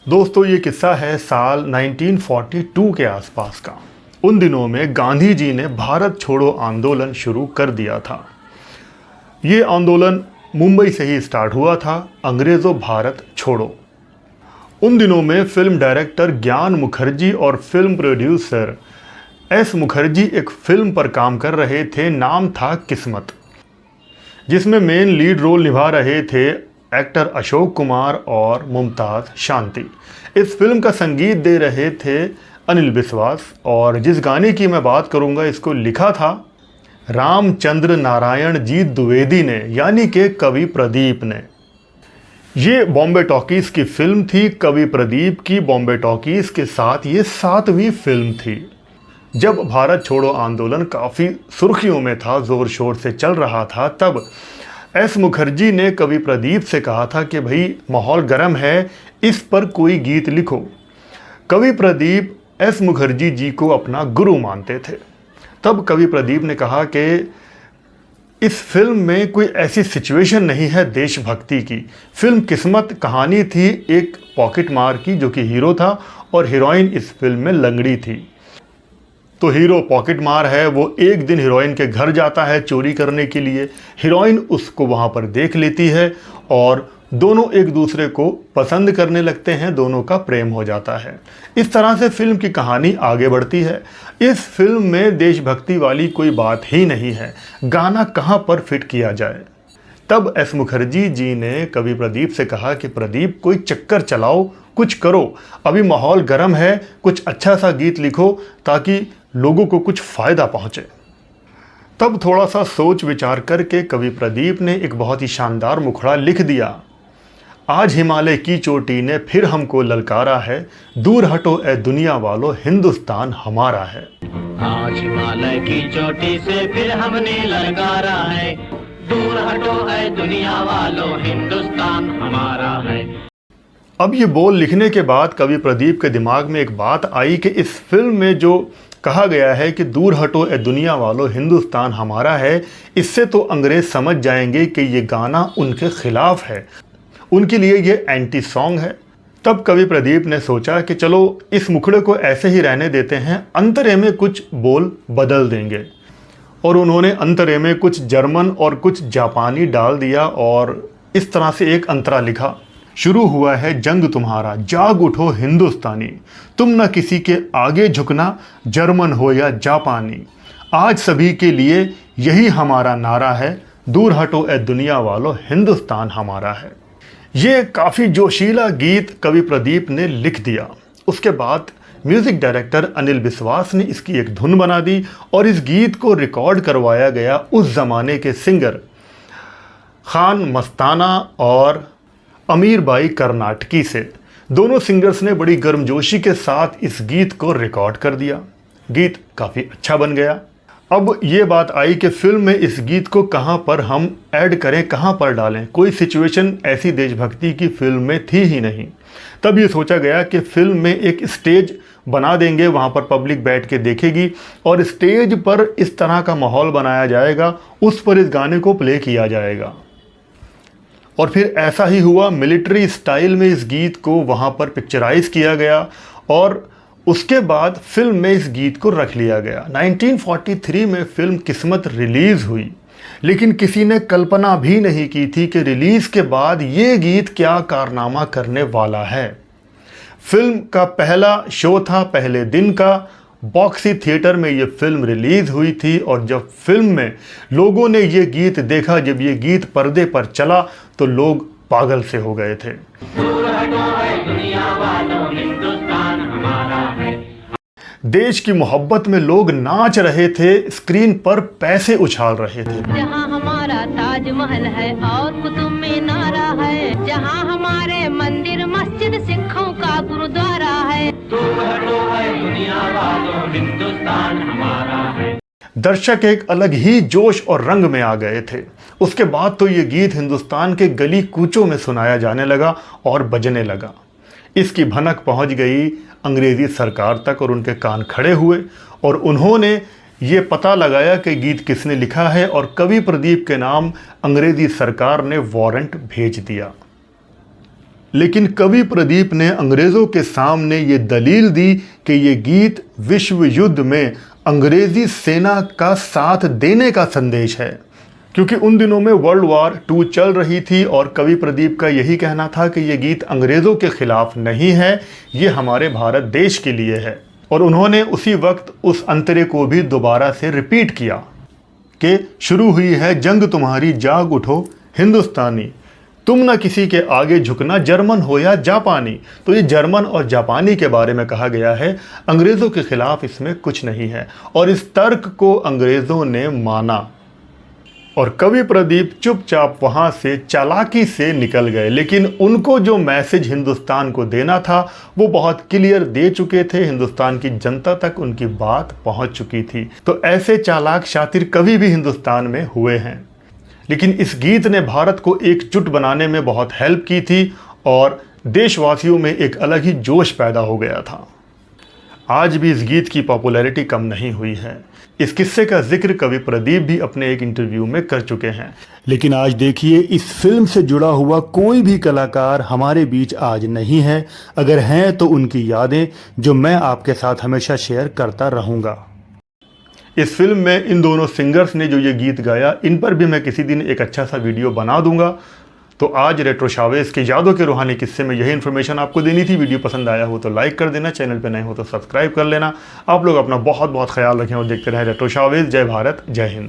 दोस्तों ये किस्सा है साल 1942 के आसपास का। उन दिनों में गांधी जी ने भारत छोड़ो आंदोलन शुरू कर दिया था। ये आंदोलन मुंबई से ही स्टार्ट हुआ था, अंग्रेज़ों भारत छोड़ो। उन दिनों में फिल्म डायरेक्टर ज्ञान मुखर्जी और फिल्म प्रोड्यूसर एस मुखर्जी एक फिल्म पर काम कर रहे थे, नाम था किस्मत, जिसमें मेन लीड रोल निभा रहे थे एक्टर अशोक कुमार और मुमताज़ शांति। इस फिल्म का संगीत दे रहे थे अनिल बिस्वास, और जिस गाने की मैं बात करूंगा इसको लिखा था रामचंद्र नारायण जी द्विवेदी ने, यानी कि कवि प्रदीप ने। ये बॉम्बे टॉकीज़ की फिल्म थी। कवि प्रदीप की बॉम्बे टॉकीज़ के साथ ये 7वीं फिल्म थी। जब भारत छोड़ो आंदोलन काफ़ी सुर्खियों में था, ज़ोर शोर से चल रहा था, तब एस मुखर्जी ने कवि प्रदीप से कहा था कि भाई माहौल गर्म है, इस पर कोई गीत लिखो। कवि प्रदीप एस मुखर्जी जी को अपना गुरु मानते थे। तब कवि प्रदीप ने कहा कि इस फिल्म में कोई ऐसी सिचुएशन नहीं है देशभक्ति की। फिल्म किस्मत कहानी थी एक पॉकेट मार की, जो कि हीरो था, और हीरोइन इस फिल्म में लंगड़ी थी। तो हीरो पॉकेट मार है, वो एक दिन हीरोइन के घर जाता है चोरी करने के लिए। हीरोइन उसको वहाँ पर देख लेती है और दोनों एक दूसरे को पसंद करने लगते हैं, दोनों का प्रेम हो जाता है। इस तरह से फिल्म की कहानी आगे बढ़ती है। इस फिल्म में देशभक्ति वाली कोई बात ही नहीं है, गाना कहाँ पर फिट किया जाए। तब एस मुखर्जी जी ने कवि प्रदीप से कहा कि प्रदीप कोई चक्कर चलाओ, कुछ करो, अभी माहौल गर्म है, कुछ अच्छा सा गीत लिखो ताकि लोगों को कुछ फ़ायदा पहुँचे। तब थोड़ा सा सोच विचार करके कवि प्रदीप ने एक बहुत ही शानदार मुखड़ा लिख दिया। आज हिमालय की चोटी ने फिर हमको ललकारा है, दूर हटो ए दुनिया वालों, हिंदुस्तान हमारा है। आज हिमालय की चोटी से फिर हमने ललकारा है, दूर हटो ए दुनिया वालों, हिंदुस्तान हमारा है। अब ये बोल लिखने के बाद कवि प्रदीप के दिमाग में एक बात आई कि इस फिल्म में जो कहा गया है कि दूर हटो ए दुनिया वालों, हिंदुस्तान हमारा है, इससे तो अंग्रेज़ समझ जाएंगे कि ये गाना उनके खिलाफ है, उनके लिए ये एंटी सॉन्ग है। तब कवि प्रदीप ने सोचा कि चलो इस मुखड़े को ऐसे ही रहने देते हैं, अंतरे में कुछ बोल बदल देंगे। और उन्होंने अंतरे में कुछ जर्मन और कुछ जापानी डाल दिया और इस तरह से एक अंतरा लिखा। शुरू हुआ है जंग तुम्हारा, जाग उठो हिंदुस्तानी, तुम न किसी के आगे झुकना, जर्मन हो या जापानी, आज सभी के लिए यही हमारा नारा है, दूर हटो ए दुनिया वालों, हिंदुस्तान हमारा है। ये काफ़ी जोशीला गीत कवि प्रदीप ने लिख दिया। उसके बाद म्यूज़िक डायरेक्टर अनिल बिस्वास ने इसकी एक धुन बना दी और इस गीत को रिकॉर्ड करवाया गया उस ज़माने के सिंगर खान मस्ताना और अमीर बाई कर्नाटकी से। दोनों सिंगर्स ने बड़ी गर्मजोशी के साथ इस गीत को रिकॉर्ड कर दिया। गीत काफ़ी अच्छा बन गया। अब ये बात आई कि फिल्म में इस गीत को कहाँ पर हम ऐड करें, कहाँ पर डालें। कोई सिचुएशन ऐसी देशभक्ति की फिल्म में थी ही नहीं। तब ये सोचा गया कि फिल्म में एक स्टेज बना देंगे, वहाँ पर पब्लिक बैठ के देखेगी और स्टेज पर इस तरह का माहौल बनाया जाएगा, उस पर इस गाने को प्ले किया जाएगा। और फिर ऐसा ही हुआ, मिलिट्री स्टाइल में इस गीत को वहाँ पर पिक्चराइज किया गया और उसके बाद फिल्म में इस गीत को रख लिया गया। 1943 में फिल्म किस्मत रिलीज़ हुई, लेकिन किसी ने कल्पना भी नहीं की थी कि रिलीज़ के बाद ये गीत क्या कारनामा करने वाला है। फिल्म का पहला शो था, पहले दिन का बॉक्सी थिएटर में ये फिल्म रिलीज़ हुई थी और जब फिल्म में लोगों ने ये गीत देखा, जब ये गीत पर्दे पर चला तो लोग पागल से हो गए थे। देश की मोहब्बत में लोग नाच रहे थे, स्क्रीन पर पैसे उछाल रहे थे। जहाँ हमारा ताजमहल है और कुतुब मीनारा है, जहाँ हमारे मंदिर मस्जिद सिखों का गुरुद्वारा है, दुनिया वालों, हिंदुस्तान हमारा है। दर्शक एक अलग ही जोश और रंग में आ गए थे। उसके बाद तो ये गीत हिंदुस्तान के गली कूचों में सुनाया जाने लगा और बजने लगा। इसकी भनक पहुंच गई अंग्रेज़ी सरकार तक और उनके कान खड़े हुए और उन्होंने ये पता लगाया कि गीत किसने लिखा है और कवि प्रदीप के नाम अंग्रेज़ी सरकार ने वारंट भेज दिया। लेकिन कवि प्रदीप ने अंग्रेज़ों के सामने ये दलील दी कि ये गीत विश्व युद्ध में अंग्रेज़ी सेना का साथ देने का संदेश है, क्योंकि उन दिनों में वर्ल्ड वॉर 2 चल रही थी और कवि प्रदीप का यही कहना था कि ये गीत अंग्रेज़ों के ख़िलाफ़ नहीं है, ये हमारे भारत देश के लिए है। और उन्होंने उसी वक्त उस अंतरे को भी दोबारा से रिपीट किया कि शुरू हुई है जंग तुम्हारी जाग उठो हिंदुस्तानी, तुम ना किसी के आगे झुकना जर्मन हो या जापानी। तो ये जर्मन और जापानी के बारे में कहा गया है, अंग्रेज़ों के ख़िलाफ़ इसमें कुछ नहीं है। और इस तर्क को अंग्रेज़ों ने माना और कवि प्रदीप चुपचाप वहाँ से चालाकी से निकल गए। लेकिन उनको जो मैसेज हिंदुस्तान को देना था वो बहुत क्लियर दे चुके थे, हिंदुस्तान की जनता तक उनकी बात पहुँच चुकी थी। तो ऐसे चालाक शातिर कवि भी हिंदुस्तान में हुए हैं। लेकिन इस गीत ने भारत को एकजुट बनाने में बहुत हेल्प की थी और देशवासियों में एक अलग ही जोश पैदा हो गया था। आज भी इस गीत की पॉपुलैरिटी कम नहीं हुई है। इस किस्से का जिक्र कवि प्रदीप भी अपने एक इंटरव्यू में कर चुके हैं। लेकिन आज देखिए, इस फिल्म से जुड़ा हुआ कोई भी कलाकार हमारे बीच आज नहीं है। अगर हैं तो उनकी यादें जो मैं आपके साथ हमेशा शेयर करता रहूँगा। इस फिल्म में इन दोनों सिंगर्स ने जो ये गीत गाया, इन पर भी मैं किसी दिन एक अच्छा सा वीडियो बना दूंगा। तो आज रेट्रो शावेज के यादों के रूहानी किस्से में यही इन्फॉर्मेशन आपको देनी थी। वीडियो पसंद आया हो तो लाइक कर देना, चैनल पे नए हो तो सब्सक्राइब कर लेना। आप लोग अपना बहुत बहुत ख्याल रखें और देखते रहें रेट्रो शावेज। जय भारत, जय हिंद।